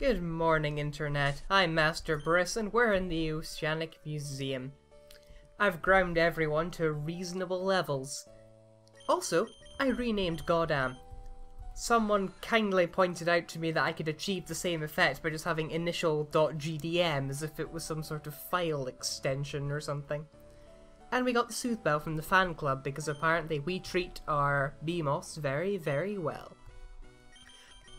Good morning, Internet. I'm Master Briss, and we're in the Oceanic Museum. I've ground everyone to reasonable levels. Also, I renamed Goddamn. Someone kindly pointed out to me that I could achieve the same effect by just having initial.gdm as if it was some sort of file extension or something. And we got the Sooth Bell from the fan club because apparently we treat our BMOS very, very well.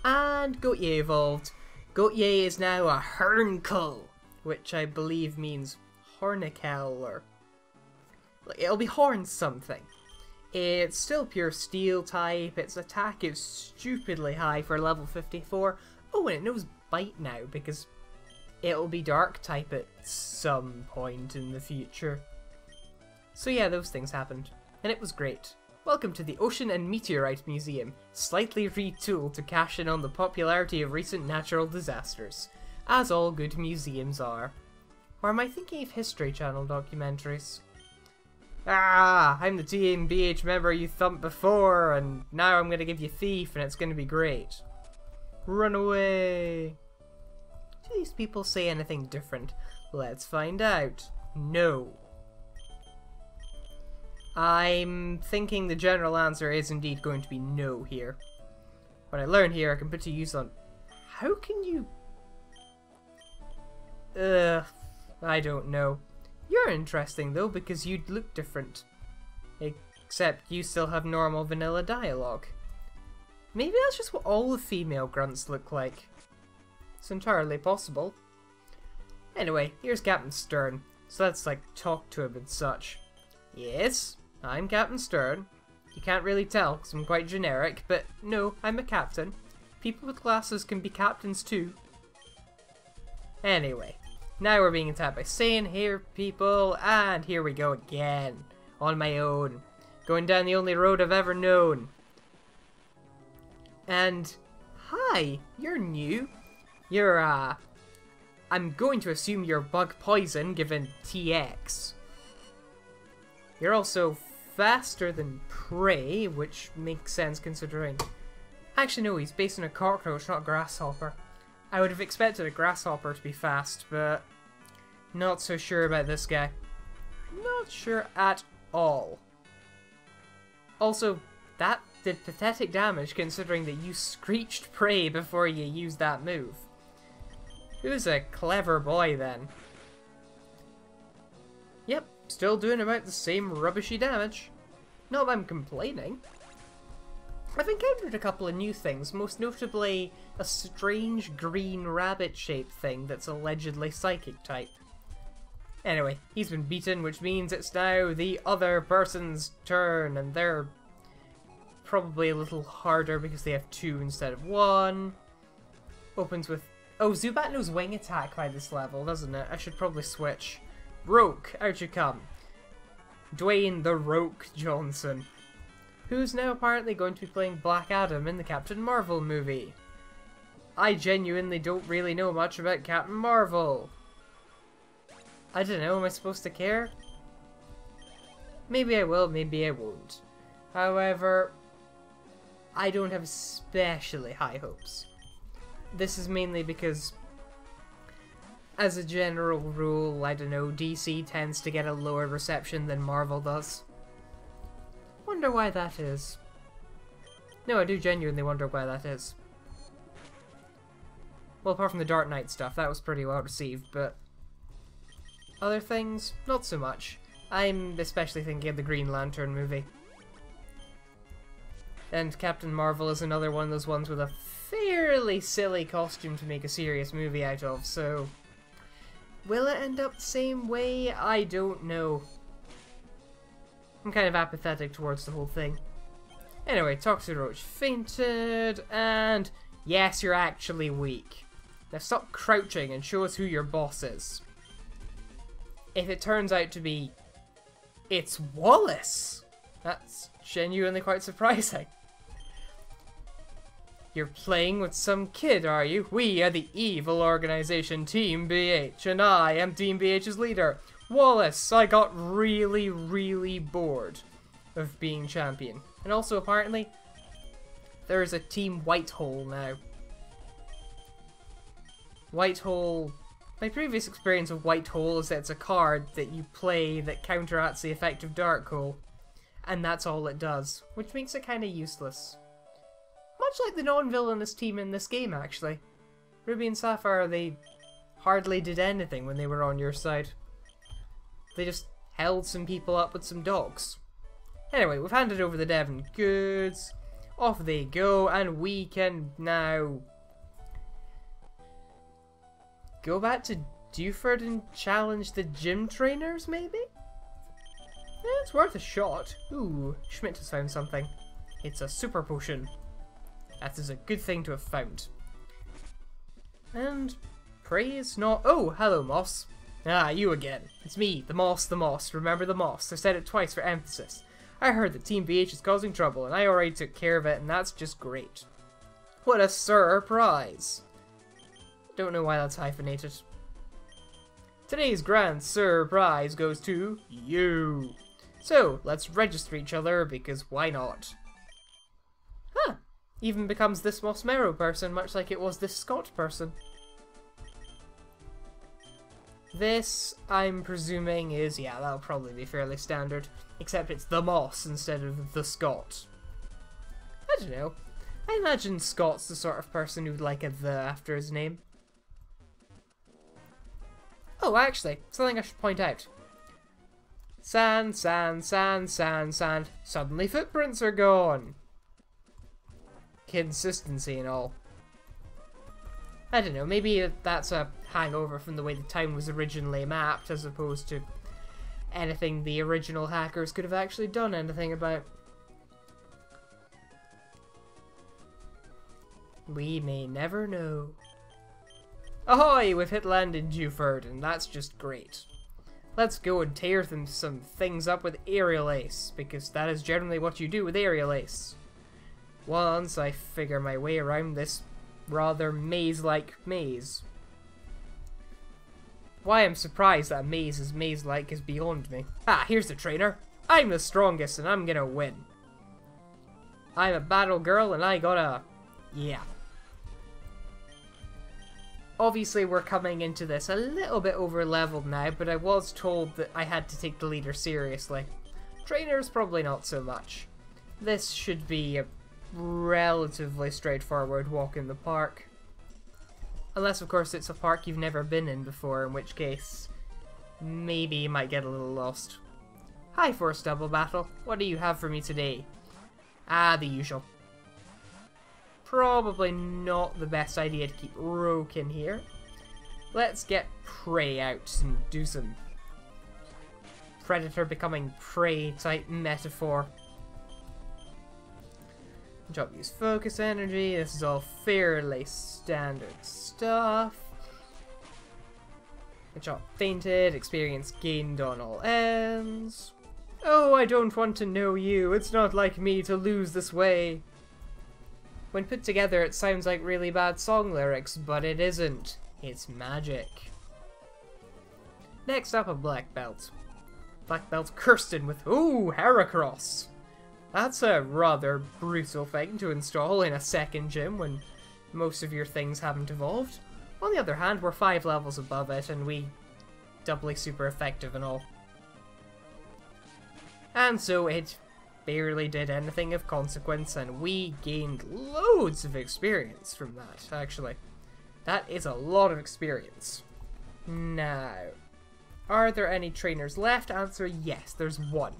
And Gautier evolved. Gautier is now a Hernkull, which I believe means Hornikel, or... it'll be horn something. It's still pure steel type, its attack is stupidly high for level 54. Oh, and it knows Bite now, because it'll be dark type at some point in the future. So yeah, those things happened, and it was great. Welcome to the Ocean and Meteorite Museum, slightly retooled to cash in on the popularity of recent natural disasters, as all good museums are. Or am I thinking of History Channel documentaries? Ah, I'm the Team B.H member you thumped before, and now I'm gonna give you Thief, and it's gonna be great. Run away! Do these people say anything different? Let's find out. No. I'm thinking the general answer is indeed going to be no here. What I learned here I can put to use on... How can you... I don't know. You're interesting though, because you'd look different. Except you still have normal vanilla dialogue. Maybe that's just what all the female grunts look like. It's entirely possible. Anyway, here's Captain Stern. So let's like talk to him and such. Yes, I'm Captain Stern. You can't really tell because I'm quite generic, but no, I'm a captain. People with glasses can be captains too. Anyway, now we're being attacked by Sane here, people, and here we go again. On my own. Going down the only road I've ever known. And, hi, you're new. You're, I'm going to assume you're bug poison given TX. You're also faster than Prey, which makes sense considering... Actually no, he's based on a cockroach, not a grasshopper. I would have expected a grasshopper to be fast, but... not so sure about this guy. Not sure at all. Also, that did pathetic damage considering that you screeched Prey before you used that move. Who's a clever boy then? Yep. Still doing about the same rubbishy damage. Not that I'm complaining. I've encountered a couple of new things, most notably a strange green rabbit-shaped thing that's allegedly psychic type. Anyway, he's been beaten, which means it's now the other person's turn, and they're probably a little harder because they have 2 instead of 1. Opens with... Oh, Zubat knows Wing Attack by this level, doesn't it? I should probably switch. Roke, out you come. Dwayne the Roke Johnson, who's now apparently going to be playing Black Adam in the Captain Marvel movie. I genuinely don't really know much about Captain Marvel. I don't know, am I supposed to care? Maybe I will, maybe I won't. However, I don't have especially high hopes. This is mainly because... as a general rule, I don't know, DC tends to get a lower reception than Marvel does. Wonder why that is. No, I do genuinely wonder why that is. Well, apart from the Dark Knight stuff, that was pretty well received, but... other things, not so much. I'm especially thinking of the Green Lantern movie. And Captain Marvel is another one of those ones with a fairly silly costume to make a serious movie out of, so... will it end up the same way? I don't know. I'm kind of apathetic towards the whole thing. Anyway, Toxic Roach fainted, and yes, you're actually weak. Now stop crouching and show us who your boss is. If it turns out to be... it's Wallace! That's genuinely quite surprising. You're playing with some kid, are you? We are the evil organization Team B.H, and I am Team B.H's leader. Wallace, I got really, really bored of being champion. And also, apparently, there is a Team Whitehole now. White Hole... My previous experience of White Hole is that it's a card that you play that counteracts the effect of Dark Hole. And that's all it does, which makes it kind of useless. Much like the non-villainous team in this game, actually. Ruby and Sapphire, they hardly did anything when they were on your side. They just held some people up with some dogs. Anyway, we've handed over the Devon goods. Off they go, and we can now go back to Dewford and challenge the gym trainers, maybe? Yeah, it's worth a shot. Ooh, Schmidt has found something. It's a super potion. That is a good thing to have found. And praise not... Oh, hello, Moss. Ah, you again. It's me, the Moss, the Moss. Remember the Moss. I said it twice for emphasis. I heard that Team B.H is causing trouble, and I already took care of it, and that's just great. What a Sur-Prize. Don't know why that's hyphenated. Today's grand Sur-Prize goes to you. So, let's register each other, because why not? Huh. Even becomes this Moss Marrow person, much like it was this Scott person. This, I'm presuming, is, yeah, that'll probably be fairly standard. Except it's the Moss instead of the Scott. I don't know. I imagine Scott's the sort of person who'd like a the after his name. Oh, actually, something I should point out. Sand, sand, sand, sand, sand. Suddenly footprints are gone. Consistency and all. I don't know, maybe that's a hangover from the way the town was originally mapped, as opposed to anything the original hackers could have actually done anything about. We may never know. Ahoy! We've hit land in Dewford, and that's just great. Let's go and tear them some things up with aerial ace, because that is generally what you do with aerial ace. Once I figure my way around this rather maze-like maze. Why I'm surprised that a maze is maze-like is beyond me. Ah, here's the trainer. I'm the strongest and I'm gonna win. I'm a battle girl and I gotta... yeah. Obviously we're coming into this a little bit over-leveled now, but I was told that I had to take the leader seriously. Trainers probably not so much. This should be a relatively straightforward walk in the park. Unless, of course, it's a park you've never been in before, in which case, maybe you might get a little lost. Hi, Force Double Battle. What do you have for me today? Ah, the usual. Probably not the best idea to keep Roke in here. Let's get Prey out and do some predator becoming prey type metaphor. Drop use focus energy. This is all fairly standard stuff. Drop fainted, experience gained on all ends. Oh, I don't want to know you. It's not like me to lose this way. When put together, it sounds like really bad song lyrics, but it isn't. It's magic. Next up, a black belt. Black belt Kirsten with, ooh, Heracross. That's a rather brutal thing to install in a second gym when most of your things haven't evolved. On the other hand, we're 5 levels above it and we doubly super effective and all. And so it barely did anything of consequence and we gained loads of experience from that, actually. That is a lot of experience. Now, are there any trainers left? Answer yes, there's one.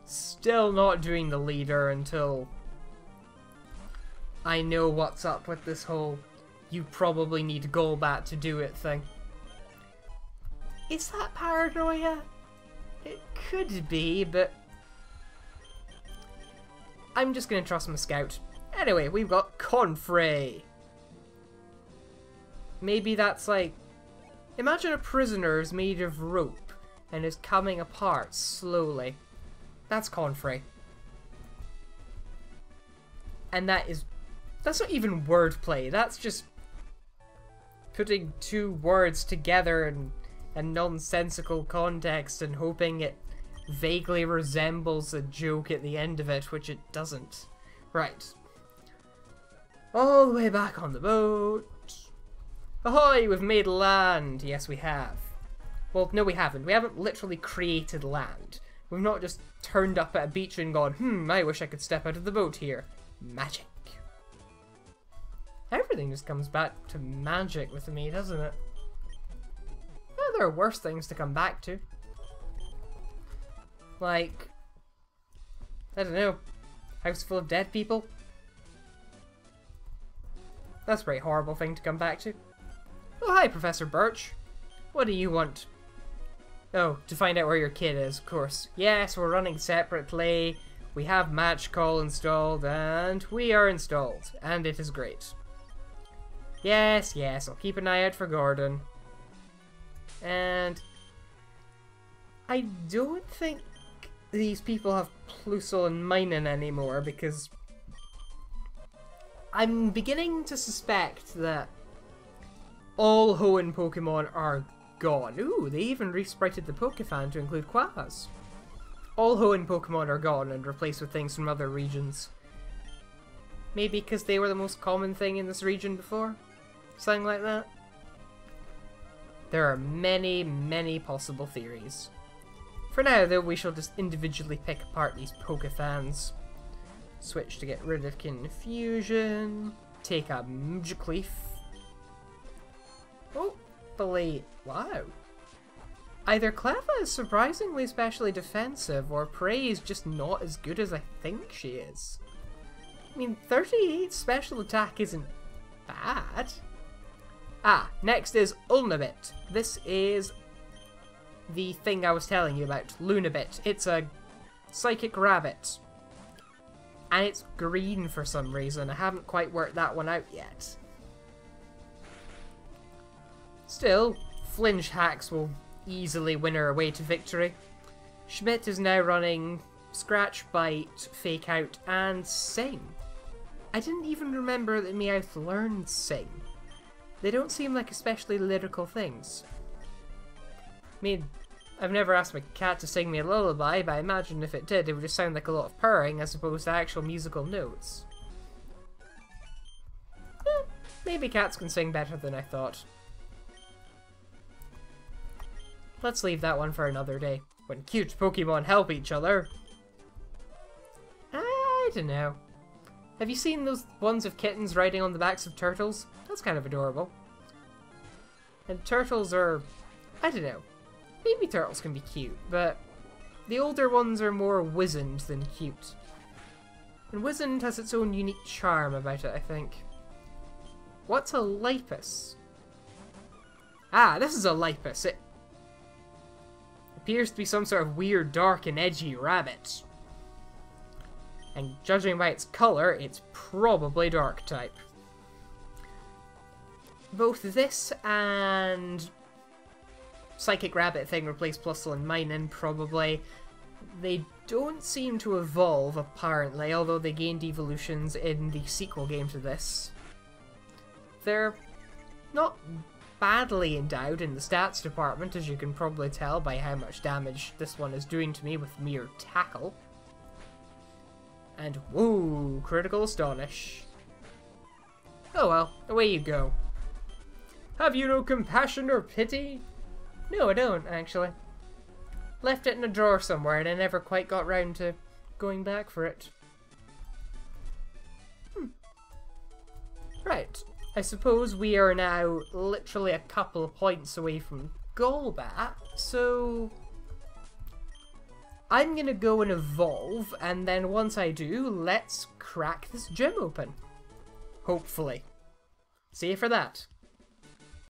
Still not doing the leader until I know what's up with this whole you probably need Golbat to do it thing. Is that paranoia? It could be, but I'm just gonna trust my scout. Anyway, we've got Confray. Maybe that's like, imagine a prisoner is made of rope and is coming apart slowly. That's Confray. And that's not even wordplay, that's just putting two words together in a nonsensical context and hoping it vaguely resembles a joke at the end of it, which it doesn't. Right. All the way back on the boat. Ahoy, we've made land! Yes, we have. Well, no we haven't. We haven't literally created land. We've not just turned up at a beach and gone, I wish I could step out of the boat here. Magic. Everything just comes back to magic with me, doesn't it? Well, there are worse things to come back to. Like, I don't know, house full of dead people? That's a very horrible thing to come back to. Oh, hi, Professor Birch. What do you want? Oh, to find out where your kid is, of course. Yes, we're running separately. We have match call installed, and we are installed. And it is great. Yes, I'll keep an eye out for Gordon. And I don't think these people have Plusle and Minen anymore, because I'm beginning to suspect that all Hoenn Pokemon are gone. Ooh, they even resprited the Pokefan to include Quaz. All Hoenn Pokemon are gone and replaced with things from other regions. Maybe because they were the most common thing in this region before? Something like that? There are many, many possible theories. For now, though, we shall just individually pick apart these Pokefans. Switch to get rid of Confusion. Take a Magic-Leaf. Hopefully... Wow. Either Cleva is surprisingly especially defensive, or Prey is just not as good as I think she is. I mean, 38 special attack isn't bad. Ah, next is Ulnabit. This is the thing I was telling you about, Lunabit. It's a psychic rabbit. And it's green for some reason. I haven't quite worked that one out yet. Still, Flinch Hacks will easily win her way to victory. Schmidt is now running Scratch, Bite, Fake Out, and Sing. I didn't even remember that Meowth learned Sing. They don't seem like especially lyrical things. I mean, I've never asked my cat to sing me a lullaby, but I imagine if it did, it would just sound like a lot of purring as opposed to actual musical notes. Maybe cats can sing better than I thought. Let's leave that one for another day, when cute Pokemon help each other. I don't know. Have you seen those ones of kittens riding on the backs of turtles? That's kind of adorable. And turtles are... I don't know. Baby turtles can be cute, but the older ones are more wizened than cute. And wizened has its own unique charm about it, I think. What's a Lipus? Ah, this is a Lipus. It appears to be some sort of weird, dark, and edgy rabbit. And judging by its colour, it's probably dark type. Both this and Psychic Rabbit thing replace Plusle and Minen, probably. They don't seem to evolve, apparently, although they gained evolutions in the sequel game to this. They're not badly endowed in the stats department, as you can probably tell by how much damage this one is doing to me with mere tackle. And whoa, critical astonish. Oh well, away you go. Have you no compassion or pity? No, I don't, actually. Left it in a drawer somewhere and I never quite got round to going back for it. Right, I suppose we are now literally a couple of points away from Golbat, so I'm gonna go and evolve, and then once I do, let's crack this gym open. Hopefully. See you for that.